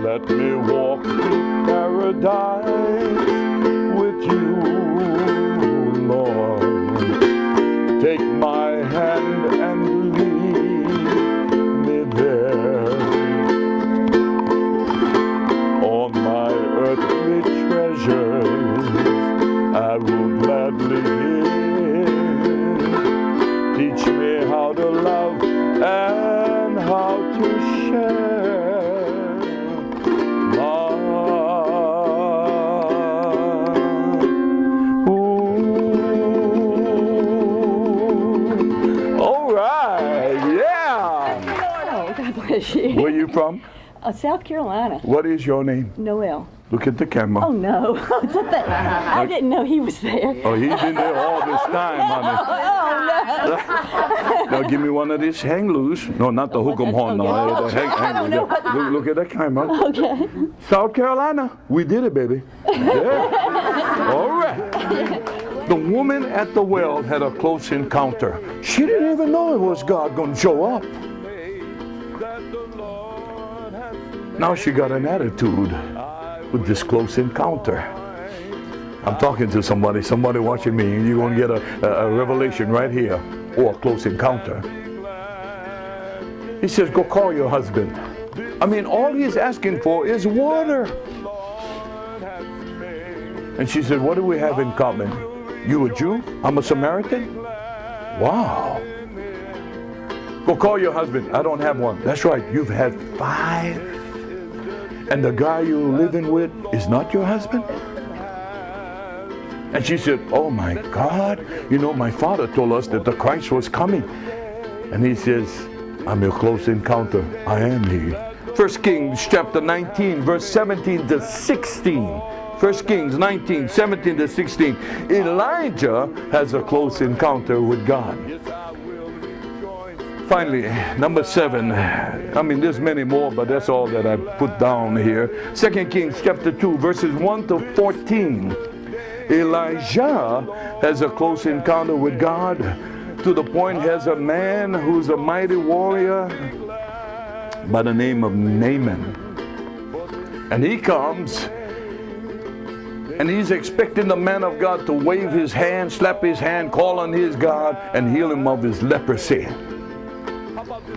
let me walk through paradise with you, Lord. Take my hand and lead me there. On my earthly treasures I will gladly give. Teach me how to love and how to share love. Ooh. All right, yeah. Oh, God bless you. Where you from? South Carolina. What is your name? Noel. Look at the camera. Oh, no. I didn't know he was there. Oh, he's been there all this time, honey. Oh, no. Now give me one of these hang loose. No, not the hook 'em horn. No, the hang loose. Look at the camera. Okay. South Carolina. We did it, baby. Yeah. All right. The woman at the well had a close encounter. She didn't even know it was God going to show up. Now she got an attitude with this close encounter. I'm talking to somebody watching me, and you're going to get a revelation right here, or a close encounter. He says, go call your husband. I mean, all he's asking for is water. And she said, what do we have in common? You a Jew? I'm a Samaritan? Wow. Go call your husband. I don't have one. That's right, you've had 5. And the guy you're living with is not your husband? And she said, oh my God, you know, my father told us that the Christ was coming. And he says, I'm your close encounter. I am he. 1 Kings chapter 19, verse 17 to 16. 1 Kings 19, 17 to 16. Elijah has a close encounter with God. Finally, number 7. I mean, there's many more, but that's all that I put down here. 2 Kings chapter 2, verses 1 to 14. Elijah has a close encounter with God, to the point has a man who's a mighty warrior by the name of Naaman. And he comes, and he's expecting the man of God to wave his hand, slap his hand, call on his God, and heal him of his leprosy.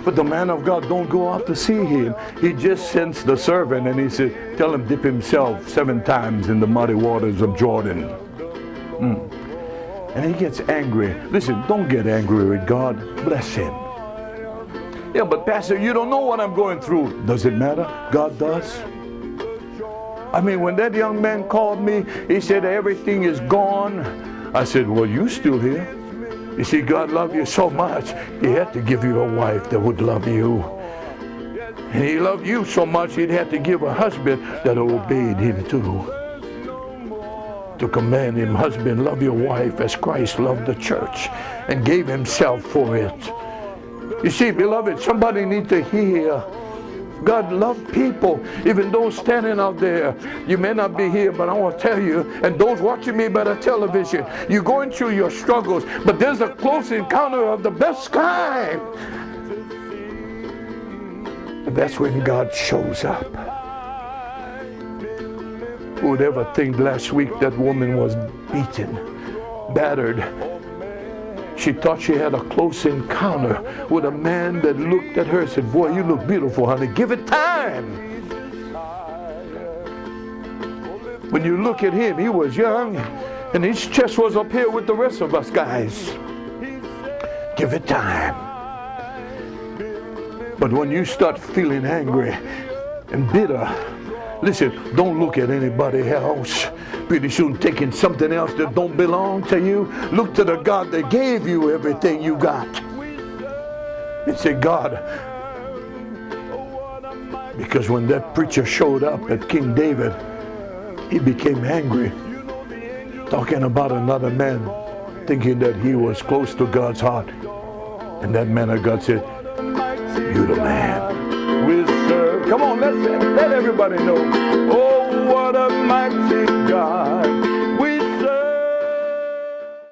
But the man of God don't go out to see him. He just sends the servant, and he said, tell him dip himself 7 times in the muddy waters of Jordan. And he gets angry. Listen, don't get angry with God. Bless him. Yeah, but Pastor, you don't know what I'm going through. Does it matter? God does. I mean, when that young man called me, he said everything is gone. I said, well, you still here. You see, God loved you so much, he had to give you a wife that would love you. And he loved you so much, he'd had to give a husband that obeyed him too. To command him, husband, love your wife as Christ loved the church and gave himself for it. You see, beloved, somebody needs to hear. God loved people, even those standing out there. You may not be here, but I want to tell you, and those watching me by the television, you're going through your struggles, but there's a close encounter of the best kind. And that's when God shows up. Who would ever think last week that woman was beaten, battered? She thought she had a close encounter with a man that looked at her and said, boy, you look beautiful, honey. Give it time. When you look at him, he was young, and his chest was up here with the rest of us guys. Give it time. But when you start feeling angry and bitter, listen, don't look at anybody else. Pretty soon taking something else that don't belong to you. Look to the God that gave you everything you got. And say, God, because when that preacher showed up at King David, he became angry, talking about another man, thinking that he was close to God's heart. And that man of God said, you're the man we serve. Come on, let everybody know. Oh, what a mighty God